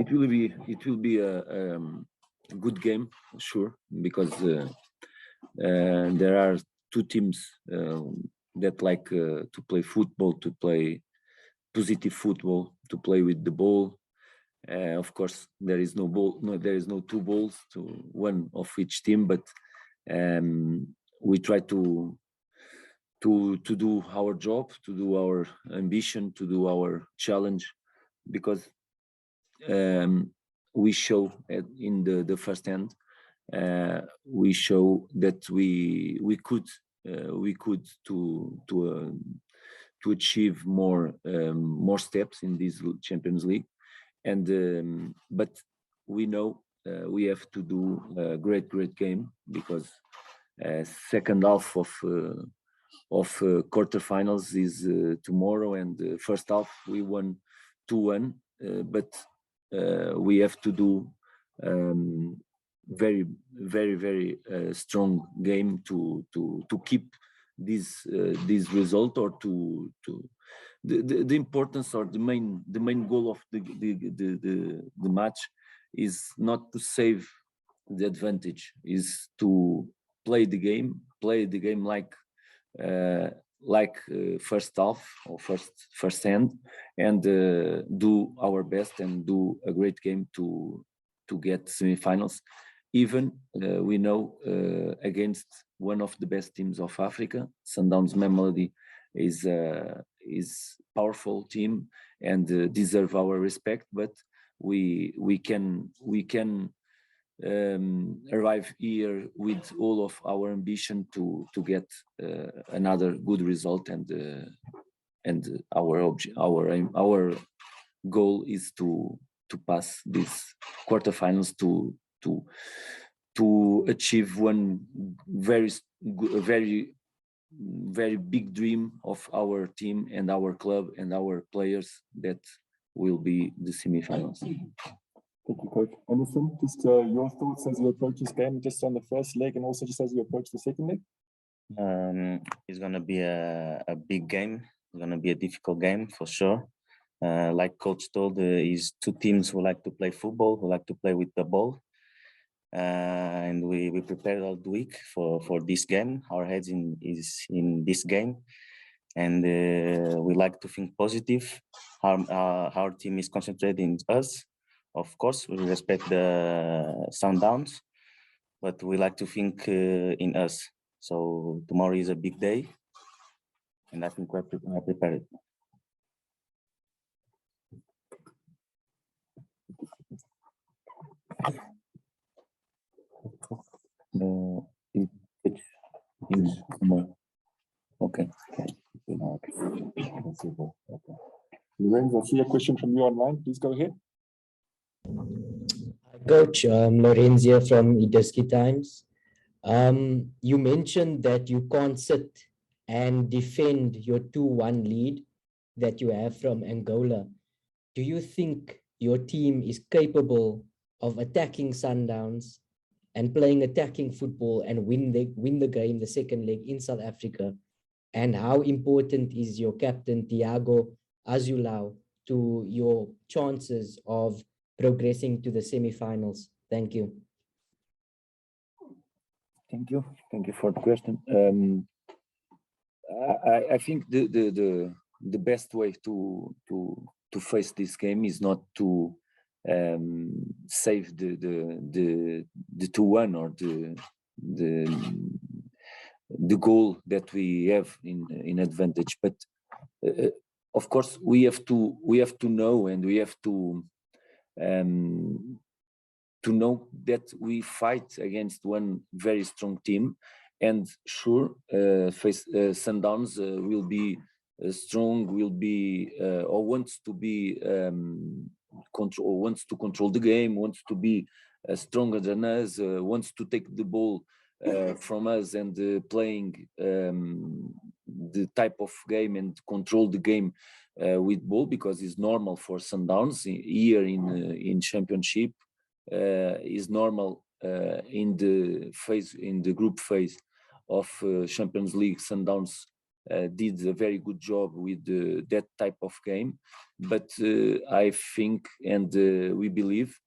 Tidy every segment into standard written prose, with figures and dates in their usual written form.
it will be a good game, sure, because there are two teams that like to play football, to play positive football, to play with the ball. Of course, there is no ball. No, there is no two balls to one of each team, but we try to do our job, to do our ambition, to do our challenge, because we show in the first hand, we show that we could to achieve more steps in this Champions League, and but we know we have to do a great game, because second half of quarterfinals is tomorrow, and first half we won 2-1, but we have to do very strong game to keep this result, or to the importance, or the main goal of the match is not to save the advantage, is to play the game like first half or first hand, and do our best and do a great game to get semifinals. Even we know against one of the best teams of Africa, Sundowns Mamelodi is powerful team and deserve our respect, but we can arrive here with all of our ambition to get another good result, and our goal is to pass these quarterfinals, to achieve one very big dream of our team and our club and our players, that will be the semifinals. Thank you, Coach. Anderson, just your thoughts as you approach this game, just on the first leg, and also just as you approach the second leg? It's going to be a big game. It's going to be a difficult game for sure. Like Coach told, is two teams who like to play football, who like to play with the ball. And we prepared all the week for this game. Our heads is in this game, and we like to think positive. Our team is concentrating on us. Of course, we respect the Sundowns, but we like to think in us. So tomorrow is a big day, and I think we're prepared. Okay. Lorenzo, I see a question from you online. Please go ahead. Coach, Lorenzo from Idaski Times. You mentioned that you can't sit and defend your 2-1 lead that you have from Angola. Do you think your team is capable of attacking Sundowns and playing attacking football and win the game, the second leg in South Africa? And how important is your captain, Thiago Azulao, to your chances of progressing to the semifinals? Thank you. Thank you for the question. I think the best way to face this game is not to save the 2-1 or the goal that we have in advantage, but of course we have to know, and we have to know that we fight against one very strong team, and sure, Sundowns will be strong, will be or wants to be wants to control the game, wants to be stronger than us, wants to take the ball from us, and playing the type of game and control the game with ball, because it's normal for Sundowns here in championship, is normal in the group phase of Champions League. Sundowns did a very good job with that type of game. But I think and we believe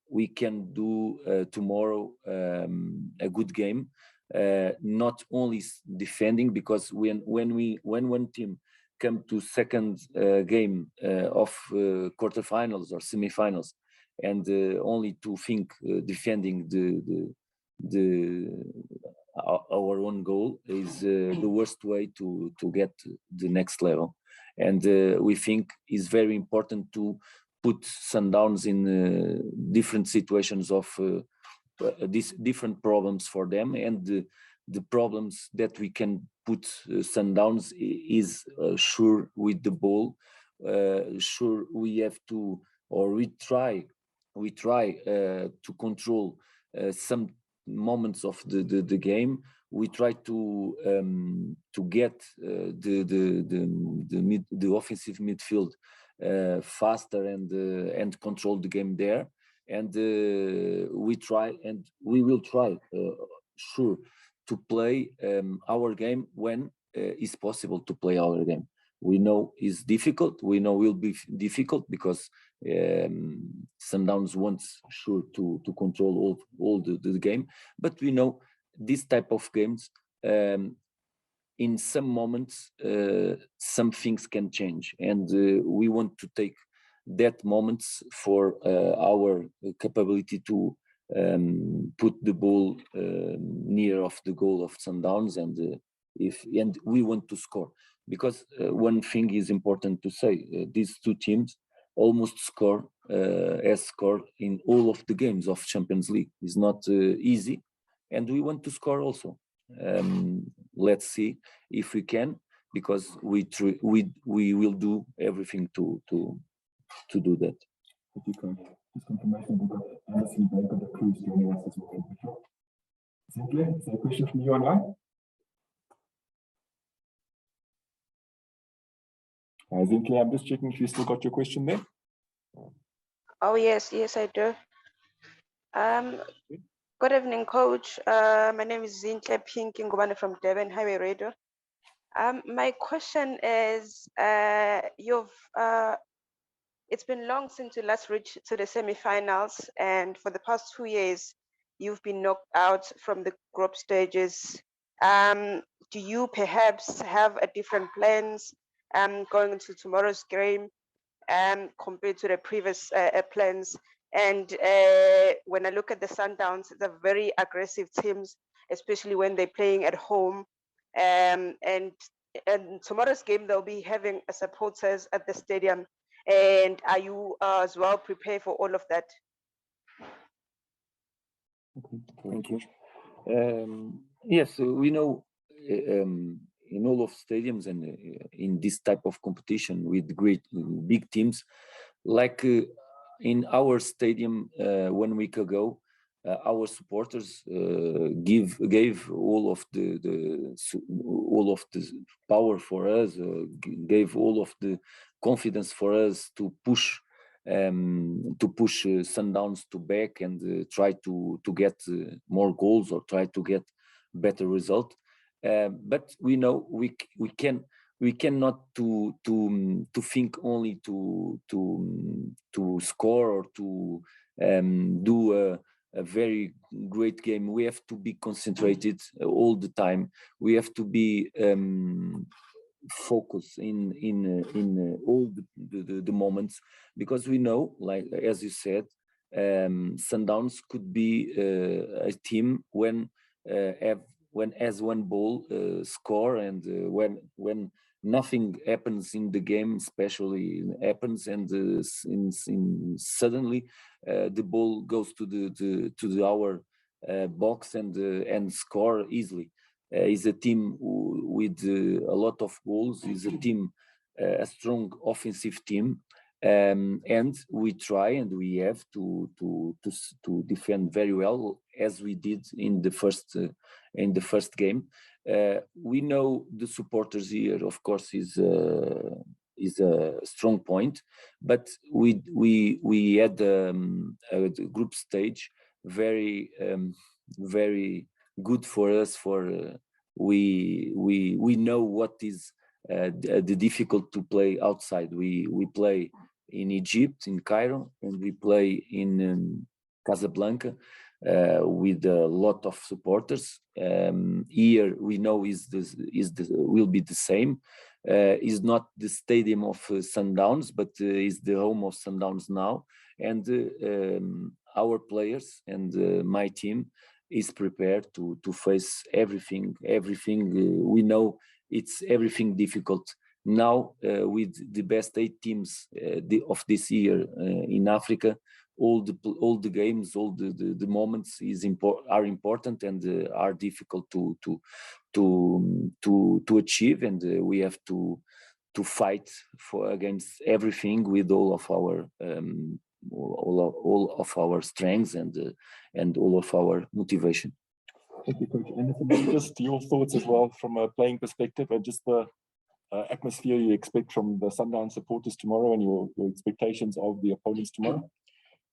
we can do tomorrow a good game, not only defending, because when one team come to second game of quarterfinals or semifinals and only to think defending our own goal is the worst way to get the next level. And we think it's very important to put Sundowns in different situations of these different problems for them, and the problems that we can put Sundowns is sure with the ball. Sure, we have to, or we try to control some moments of the game. We try to get the offensive midfield faster and control the game there. And we try, and we will try, sure, to play our game when it's possible to play our game. We know it's difficult. We know will be difficult because Sundowns wants sure to control all the game. But we know this type of games, in some moments, some things can change, and we want to take that moments for our capability to put the ball near of the goal of Sundowns, and we want to score, because one thing is important to say: these two teams almost score as score in all of the games of Champions League. It's not easy, and we want to score also. Let's see if we can, because we will do everything to do that. Thank you, Coach. Just confirmation, we've got Anderson Baker, the crew joining us as well. Cynthia, is there a question from you online? Cynthia, I'm just checking if you still got your question there. Oh, yes, I do. Good evening, Coach. My name is Zintle Pink Ngubane from Durban Highway Radio. My question is, it's been long since you last reached to the semi-finals, and for the past 2 years, you've been knocked out from the group stages. Do you perhaps have a different plans going into tomorrow's game compared to the previous plans? And when I look at the Sundowns, they're very aggressive teams, especially when they're playing at home. And tomorrow's game, they'll be having supporters at the stadium. And are you as well prepared for all of that? Okay, thank you. Yes, we know in all of stadiums and in this type of competition with great big teams, like in our stadium 1 week ago, our supporters gave all of the power for us, gave all of the confidence for us to push Sundowns to back and try to get more goals or try to get better result. But we know we cannot to think only to score or to do a very great game. We have to be concentrated all the time. We have to be focused in all the moments, because we know, like as you said, Sundowns could be a team when as one ball score, and when nothing happens in the game, especially happens, and suddenly the ball goes to our box and score easily. Is a team with a lot of goals. Is a team, a strong offensive team, and we try and we have to defend very well, as we did in the first game. We know the supporters here, of course, is a strong point, but we had a group stage very good for us for we know what is the difficult to play outside. We play in Egypt, in Cairo, and we play in Casablanca with a lot of supporters. Here we know will be the same. Is not the stadium of Sundowns, but is the home of Sundowns now. And our players and my team is prepared to face everything. We know it's everything difficult. Now with the best 8 teams of this year in Africa, all the games, all the moments are important and are difficult to achieve, and we have to fight against everything with all of our strengths and all of our motivation. Thank you, Coach Anderson. Just your thoughts as well from a playing perspective, and just the atmosphere you expect from the Sundowns supporters tomorrow, and your expectations of the opponents tomorrow.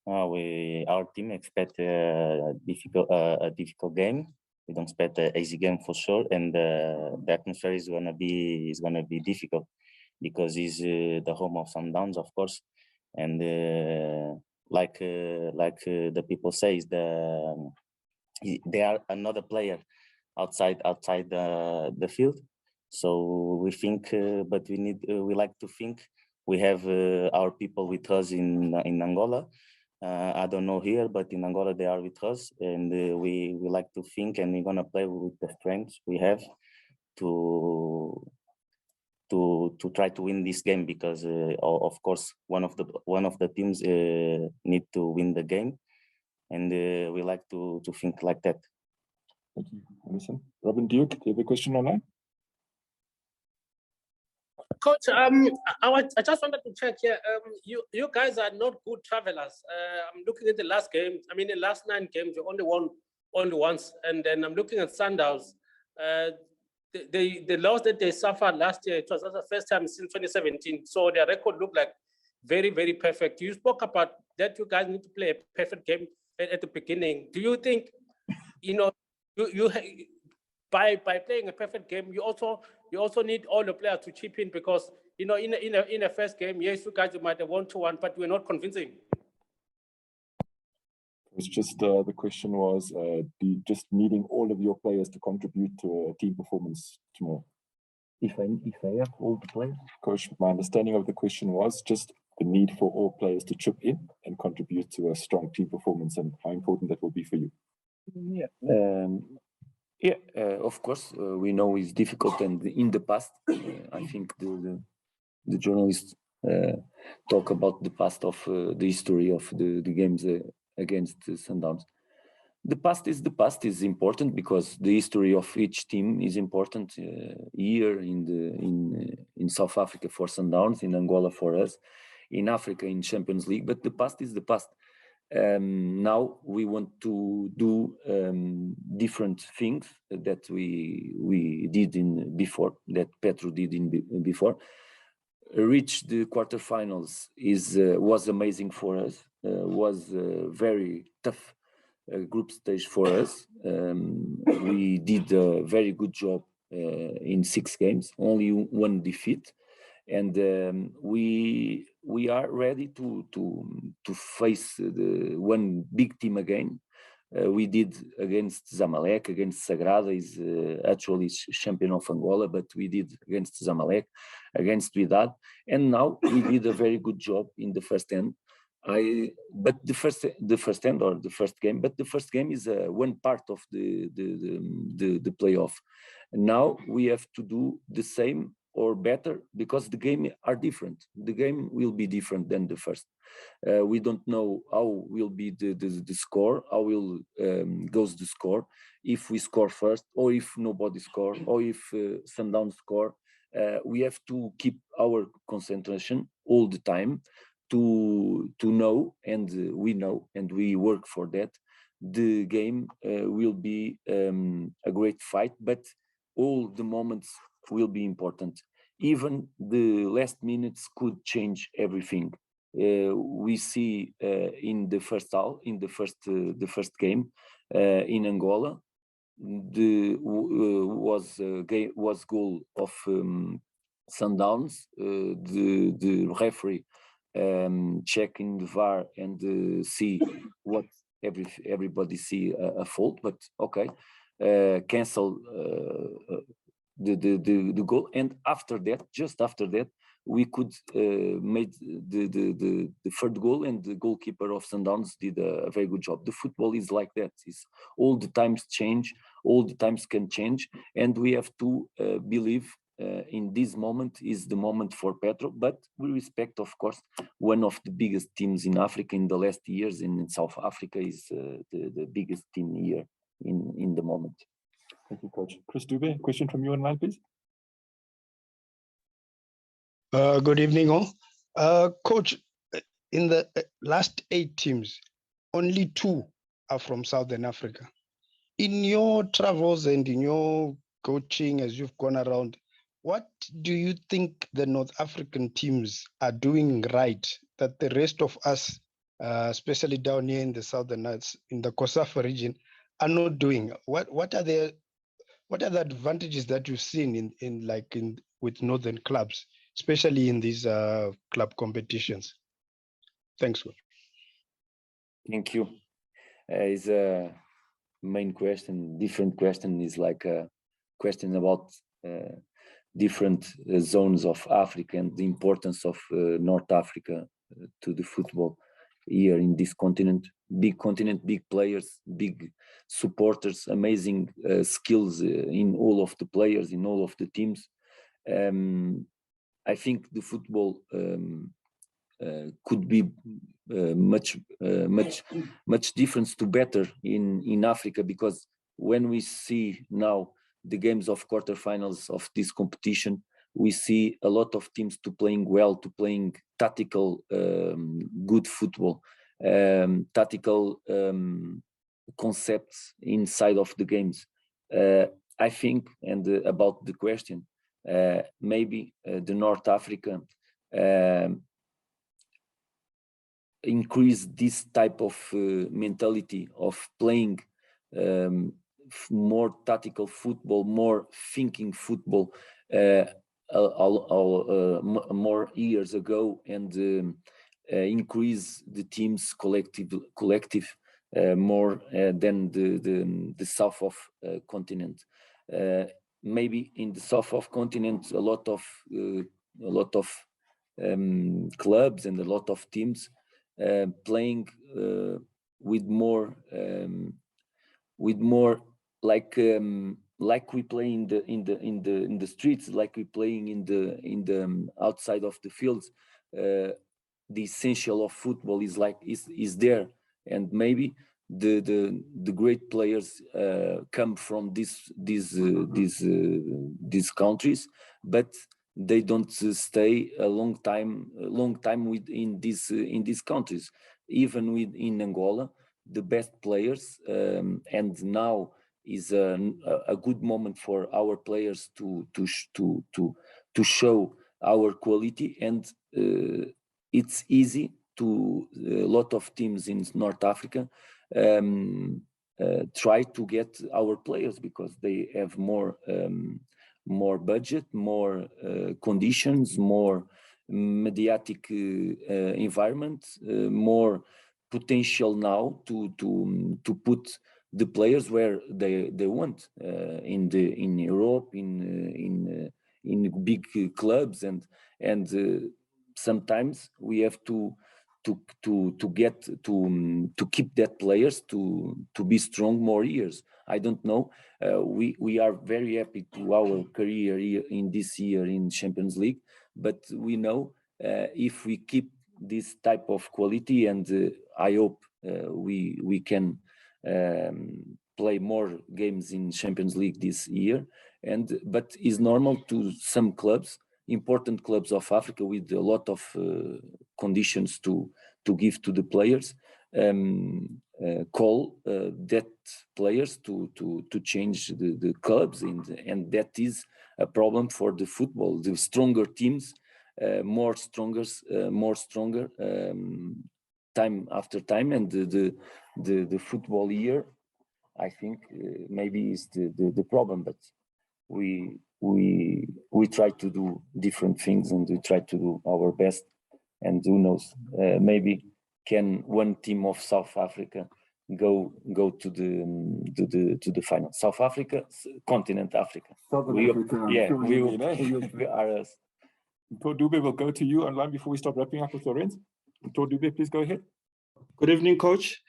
Our team expect a difficult game. We don't expect an easy game for sure, and the atmosphere is gonna be difficult because it's the home of Sundowns, of course, and like the people say, they are another player outside the field. So we think, but we like to think we have our people with us in Angola. I don't know here, but in Angola they are with us, and we like to think, and we're gonna play with the strengths we have to try to win this game, because of course one of the teams need to win the game, and we like to think like that. Thank you, Anderson. Robin Duke, do you have a question online? Coach, I just wanted to check here. You guys are not good travelers. I'm looking at the last game. I mean, the last 9 games, you only won once. And then I'm looking at Sundowns. The loss that they suffered last year, it was the first time since 2017. So their record looked like very, very perfect. You spoke about that you guys need to play a perfect game at the beginning. Do you think, by playing a perfect game, you also need all the players to chip in, because in a first game, yes, you guys might have won 2-1, but we're not convincing. It's just the question was just needing all of your players to contribute to a team performance tomorrow. If I have all the players, Coach, my understanding of the question was just the need for all players to chip in and contribute to a strong team performance, and how important that will be for you. Of course, we know it's difficult, and in the past, I think the journalists talk about the past of the history of the games against Sundowns. The past is important because the history of each team is important here in South Africa for Sundowns, in Angola for us, in Africa in Champions League. But the past is the past. Now we want to do different things that we did before, that Petro did before. Reach the quarterfinals was amazing for us. Was very tough group stage for us. We did a very good job in 6 games, only 1 defeat. And we are ready to face one big team again. We did against Zamalek, against Sagrada, is actually champion of Angola, but we did against Zamalek, against Wydad, and now we did a very good job in the first end. But the first end or the first game, but the first game is one part of the playoff. And now we have to do the same or better, because the game are different. The game will be different than the first. We don't know how will be the score, how will goes the score, if we score first, or if nobody score, or if Sundowns score. We have to keep our concentration all the time to know, and we know, and we work for that. The game will be a great fight, but all the moments will be important. Even the last minutes could change everything. We see in the first game in Angola, was goal of Sundowns. The referee checking the VAR and see what everybody see a fault, but okay, cancel the goal, and after that, just after that, we could made the third goal, and the goalkeeper of Sundowns did a very good job. The football is like that. It's all the times change, all the times can change, and we have to believe in this moment is the moment for Petro, but we respect, of course, one of the biggest teams in Africa in the last years, and in South Africa is the biggest team here in the moment. Thank you, Coach. Chris Dube, question from you online, please. Good evening, all. Coach, in the last 8 teams, only 2 are from Southern Africa. In your travels and in your coaching as you've gone around, what do you think the North African teams are doing right that the rest of us, especially down here in the Southern, in the COSAFA region, are not doing? What are the advantages that you've seen with Northern clubs, especially in these club competitions? Thanks, Coach. Thank you. Is a main question. Different question is like a question about different zones of Africa and the importance of North Africa to the football here in this continent, big players, big supporters, amazing skills in all of the players, in all of the teams. I think the football could be much different to better in Africa, because when we see now the games of quarterfinals of this competition, we see a lot of teams playing well, playing tactical, good football, tactical concepts inside of the games. I think, and about the question, maybe the North Africa increase this type of mentality of playing more tactical football, more thinking football more years ago, and increase the team's collective more than the south of continent. Maybe in the south of continent, a lot of clubs and a lot of teams playing with more like we play in the streets, like we playing in the outside of the fields. The essential of football is there, and maybe the great players come from these countries, but they don't stay a long time in these countries. Even in Angola, the best players, and now is a good moment for our players to show our quality, and it's easy to a lot of teams in North Africa try to get our players, because they have more budget, more conditions, more mediatic environment, more potential now to put the players where they want in Europe, in big clubs, and sometimes we have to keep that players to be strong more years. I don't know. We are very happy to our career in this year in Champions League, but we know if we keep this type of quality, and I hope we can play more games in Champions League this year. But it's normal to some clubs, important clubs of Africa, with a lot of conditions to give to the players, call that players to change the clubs, and that is a problem for the football. The stronger teams, more stronger time after time, and the football year, I think maybe is the problem, but we try to do different things and we try to do our best, and who knows, maybe can one team of South Africa go to the final. South Africa, continent Africa. Southern Africa, I'm sure we you will, mean, eh? we are us. Tor Dube will go to you online before we start wrapping up with Lorenz. Tor Dube, please go ahead. Good evening, Coach.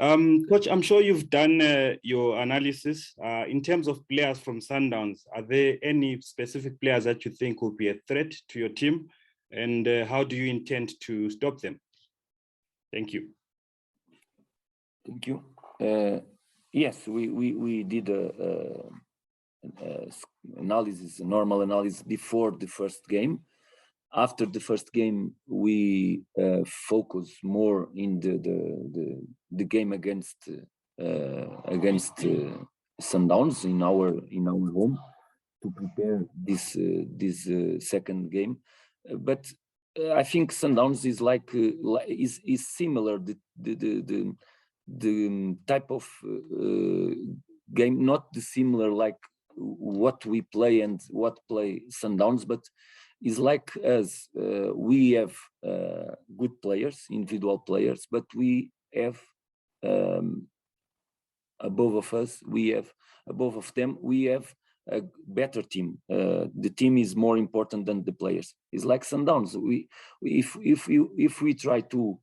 Coach, I'm sure you've done your analysis. In terms of players from Sundowns, are there any specific players that you think will be a threat to your team? And how do you intend to stop them? Thank you. Thank you. Yes, we did a normal analysis before the first game. After the first game, we focus more in the game against Sundowns in our home to prepare this second game. But I think Sundowns is is similar. The type of game, not dissimilar like what we play and what play Sundowns, but is like us. We have good players, individual players, but we have above them, we have a better team. The team is more important than the players. It's like Sundowns. If we try to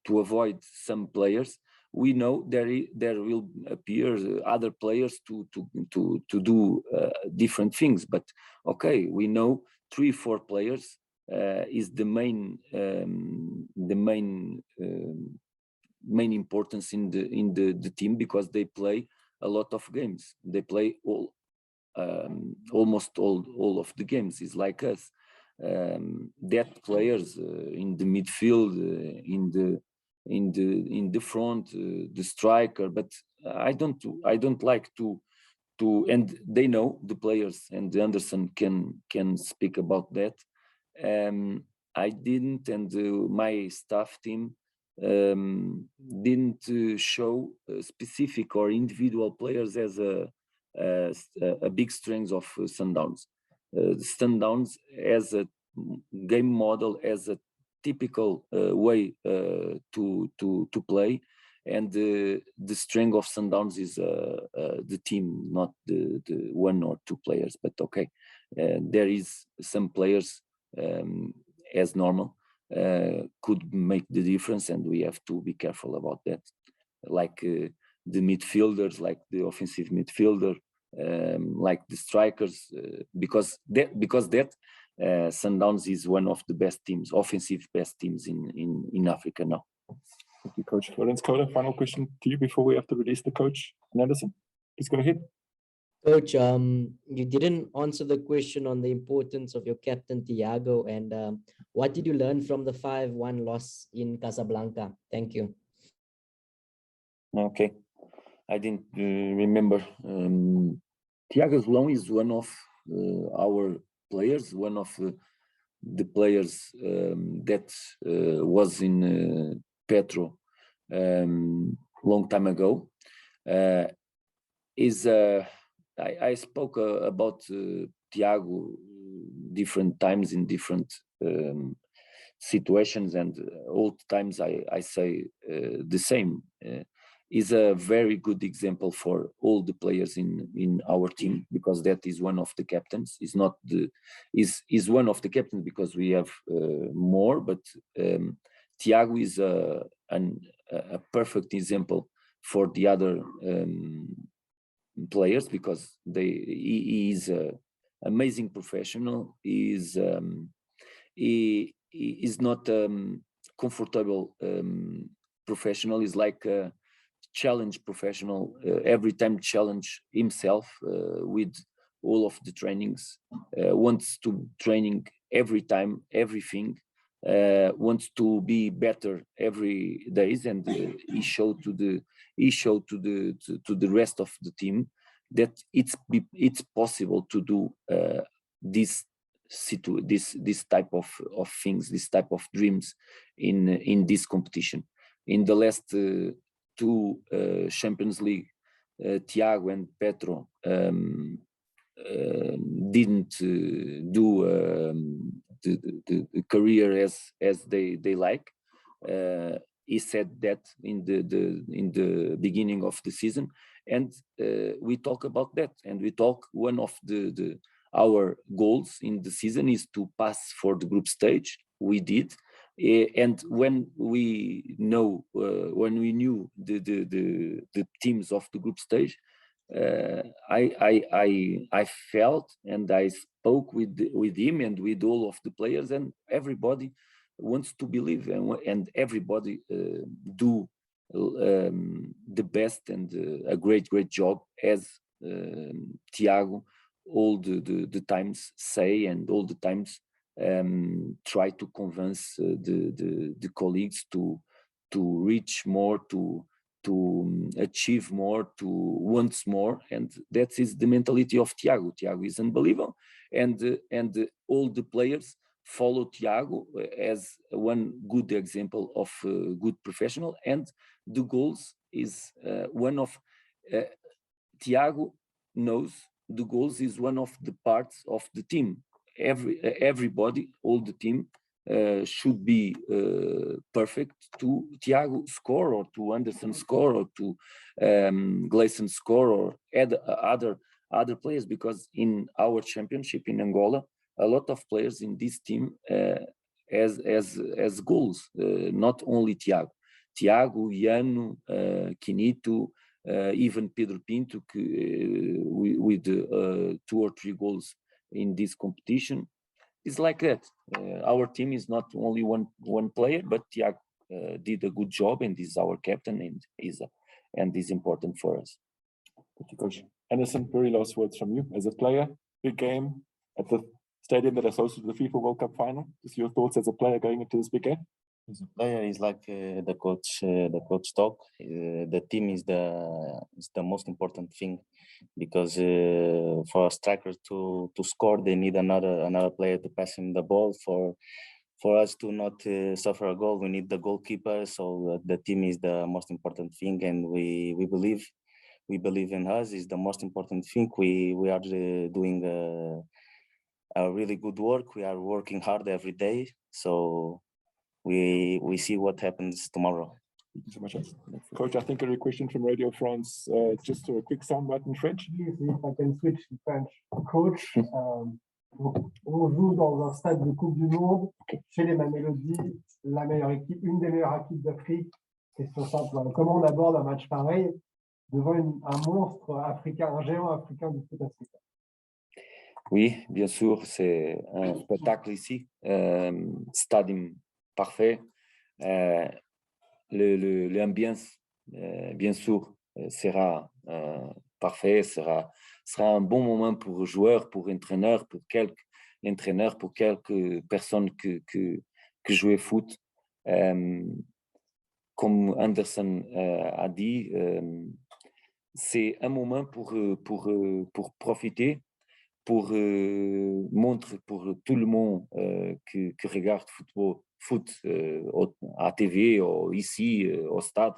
avoid some players, we know there will appear other players to do different things. But okay, we know 3-4 players is the main importance in the team, because they play a lot of games. They play almost all of the games. It's like us. That players in the midfield, in the front, the striker, but I don't like to, and they know, the players, and Anderson can speak about that. I didn't, and my staff team didn't show specific or individual players as a big strength of Sundowns. Sundowns as a game model, as a typical way to play, and the strength of Sundowns is the team, not the 1 or 2 players. But okay, there is some players as normal could make the difference, and we have to be careful about that, like the midfielders, like the offensive midfielder, like the strikers, because Sundowns is one of the best teams, offensive best teams in Africa now. Thank you, Coach. Lorenz Kohler, final question to you before we have to release the coach. Anderson, please go ahead. Coach, you didn't answer the question on the importance of your captain, Thiago, and what did you learn from the 5-1 loss in Casablanca? Thank you. Okay, I didn't remember. Thiago João is one of our players, one of the players that was in Petro long time ago. I spoke about Thiago different times in different situations, and all the times I say the same. Is a very good example for all the players in our team, because that is one of the captains. Is not the is one of the captains because we have more, but Thiago is a perfect example for the other players, because he is an amazing professional. He is not comfortable professional. Is like a challenge professional, every time challenge himself with all of the trainings, wants to training every time, everything, wants to be better every days, and he showed to the rest of the team that it's possible to do this type of things, this type of dreams in this competition. In the last two Champions League, Thiago and Petro didn't do the career as they like. He said that in the beginning of the season, and we talk about that, and we talk one of our goals in the season is to pass for the group stage. We did, and when we knew the teams of the group stage, I felt and I spoke with him and with all of the players, and everybody wants to believe, and everybody do the best and a great job, as Thiago all the times say, and all the times try to convince the colleagues to reach more, to achieve more, to want more, and that is the mentality of Thiago. Thiago is unbelievable, and all the players follow Thiago as one good example of a good professional, and the goals is one of Thiago knows the goals is one of the parts of the team. Everybody, all the team should be perfect to Thiago score, or to Anderson score, or to Gleison score, or other players, because in our championship in Angola, a lot of players in this team as goals, not only Thiago, Iano, Quinito, even Pedro Pinto, with 2 or 3 goals in this competition. It's like that. Our team is not only one player, but Thiago did a good job, and is our captain, and is important for us. Thank you, Coach. Anderson, very last words from you. As a player, big game at the stadium that is hosted the FIFA World Cup final. Just your thoughts as a player going into this big game? As a player, is like the coach talk. The team is the most important thing, because for a striker to score, they need another player to pass him the ball. For us to not suffer a goal, we need the goalkeeper. So the team is the most important thing, and we believe in us is the most important thing. We are doing a really good work. We are working hard every day. So we see what happens tomorrow. Thank you so much. Coach, I think a question from Radio France, just a quick soundbite in French. If I can switch to French. Coach, on joue dans un stade de Coupe du Monde, chez les Mamelodi, la meilleure équipe, une des meilleures équipes d'Afrique. Question simple, comment on aborde un match pareil devant un monstre africain, un géant africain du foot africain? Oui, bien sûr, c'est un spectacle ici, stade parfait, l'ambiance, bien sûr, sera parfait, sera un bon moment pour joueurs, pour entraîneurs, pour quelques personnes que jouent foot. Comme Anderson a dit, c'est un moment pour profiter, pour montrer pour tout le monde qui regarde foot à TV ou ici au stade,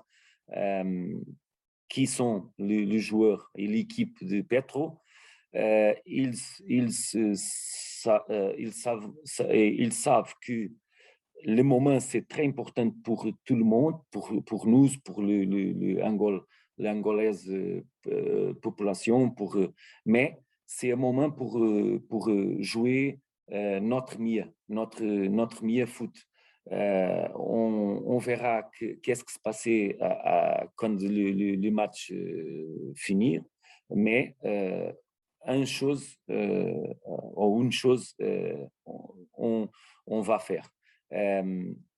qui sont les joueurs et l'équipe de Petro. Ils savent que le moment c'est très important pour tout le monde, pour nous, pour l'angolaise population, mais c'est un moment pour jouer notre meilleur foot. On verra qu'est-ce qui se passait quand le match finir, mais une chose on va faire.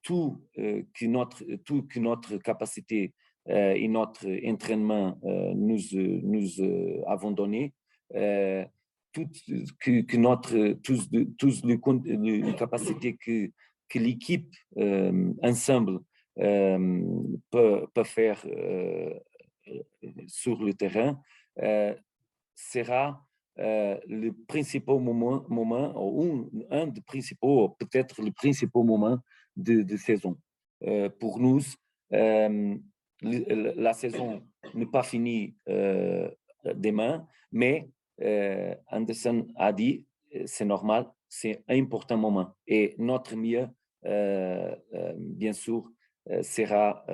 Tout que notre capacité et notre entraînement nous avons donné, toutes les capacités que l'équipe ensemble peut faire sur le terrain, sera le principal moment ou un des principaux, peut-être le principal moment de saison. Pour nous, la saison n'est pas finie demain, mais Anderson a dit, c'est normal, c'est un important moment. Et notre mieux, bien sûr, sera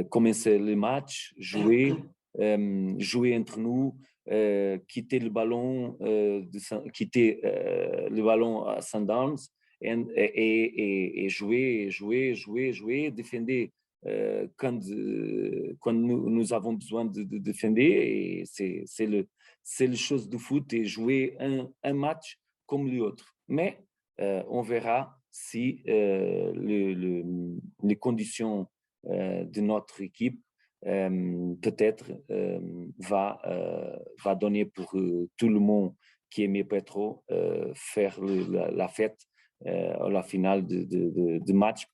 commencer le match, jouer entre nous, quitter le ballon, le ballon à Sundowns et jouer, défendre quand nous avons besoin de défendre. Et c'est le chose du foot, et jouer un match comme l'autre. Mais on verra si les conditions de notre équipe peut-être va donner pour tout le monde qui aimait Petro faire la fête à la finale de match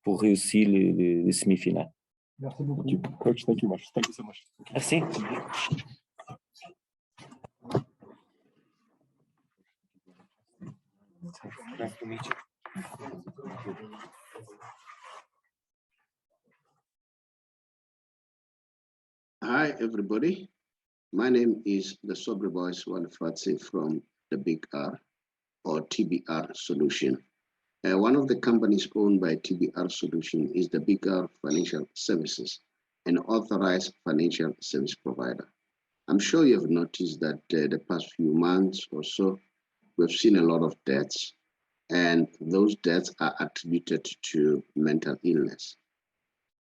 pour réussir les semi-finales. Merci beaucoup. Thank you, Coach. Thank you much. Thank you so much. Merci. Nice to meet you. Hi, everybody. My name is the Sobre Boys Walifatsi from the Big R, or TBR Solution. One of the companies owned by TBR Solution is the Big R Financial Services, an authorized financial service provider. I'm sure you have noticed that the past few months or so, we've seen a lot of deaths, and those deaths are attributed to mental illness.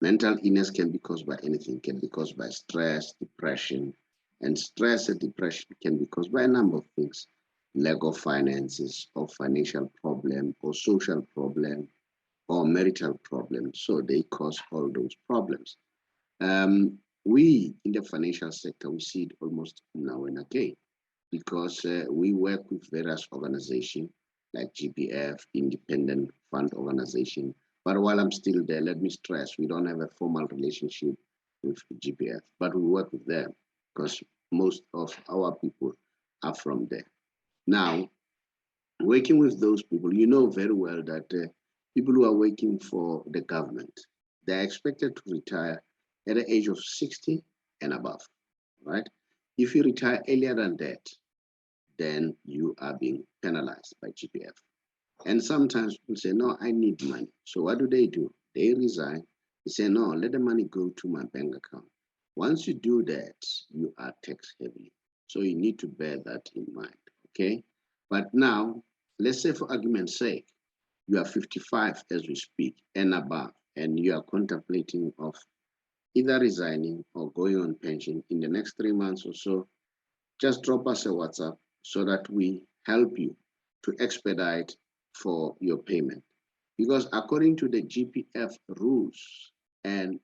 Mental illness can be caused by anything, can be caused by stress, depression, and stress and depression can be caused by a number of things: lack of finances, or financial problem, or social problem, or marital problem. So they cause all those problems. We in the financial sector, we see it almost now and again, because we work with various organizations like GPF, Independent Fund Organization. But while I'm still there, let me stress, we don't have a formal relationship with GPF, but we work with them because most of our people are from there. Now, working with those people, you know very well that people who are working for the government, they're expected to retire at the age of 60 and above, right? If you retire earlier than that, then you are being penalized by GPF. And sometimes people say, no, I need money. So what do? They resign. They say, no, let the money go to my bank account. Once you do that, you are tax heavy. So you need to bear that in mind, okay? But now, let's say for argument's sake, you are 55 as we speak and above, and you are contemplating of either resigning or going on pension in the next 3 months or so, just drop us a WhatsApp so that we help you to expedite for your payment. Because according to the GPF rules and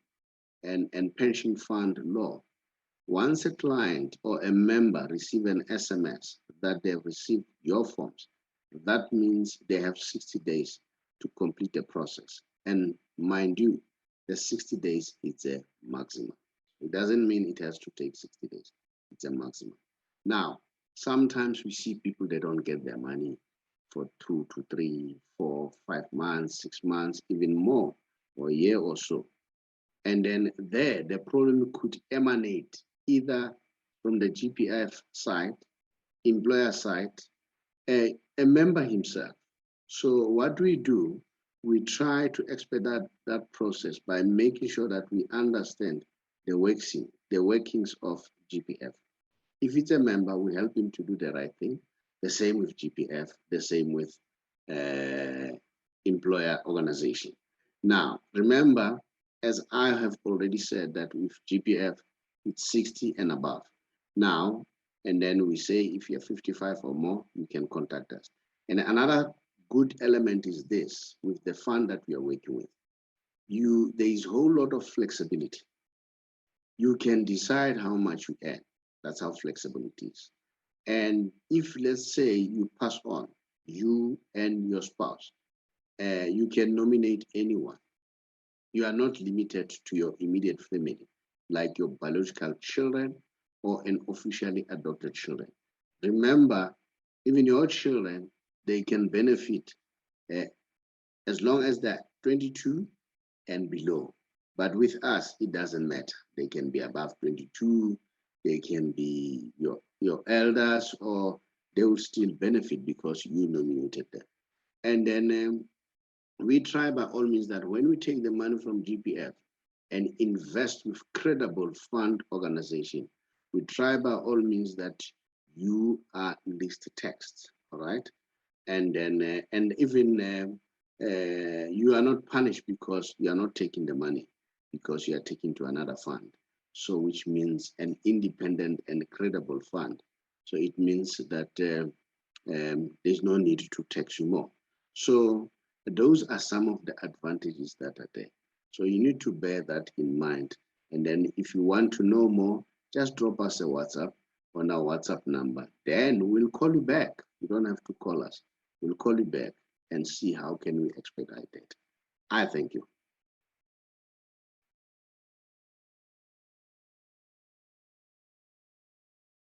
pension fund law, once a client or a member receive an SMS that they've received your forms, that means they have 60 days to complete the process. And mind you, the 60 days is a maximum. It doesn't mean it has to take 60 days. It's a maximum. Now, sometimes we see people, they don't get their money for 2 to 3, 4, 5 months, 6 months, even more, or a year or so. And then there, the problem could emanate either from the GPF side, employer side, a member himself. So what do? We try to expedite that process by making sure that we understand the workings of GPF. If it's a member, we help him to do the right thing. The same with GPF, the same with employer organization. Now, remember, as I have already said, that with GPF, it's 60 and above. Now, and then we say, if you're 55 or more, you can contact us. And another good element is this, with the fund that we are working with. There is a whole lot of flexibility. You can decide how much you earn. That's how flexible it is. And if, let's say, you pass on, you and your spouse, you can nominate anyone. You are not limited to your immediate family, like your biological children or an officially adopted children. Remember, even your children, they can benefit as long as they're 22 and below. But with us, it doesn't matter. They can be above 22, they can be your elders, or they will still benefit because you nominated them. And then we try by all means that when we take the money from GPF and invest with credible fund organization, we try by all means that you are list text, all right? And then, and even you are not punished because you are not taking the money, because you are taking to another fund. So which means an independent and credible fund. So it means that there's no need to tax you more. So those are some of the advantages that are there. So you need to bear that in mind. And then if you want to know more, just drop us a WhatsApp on our WhatsApp number. Then we'll call you back. You don't have to call us. We'll call you back and see how can we expedite it. I thank you.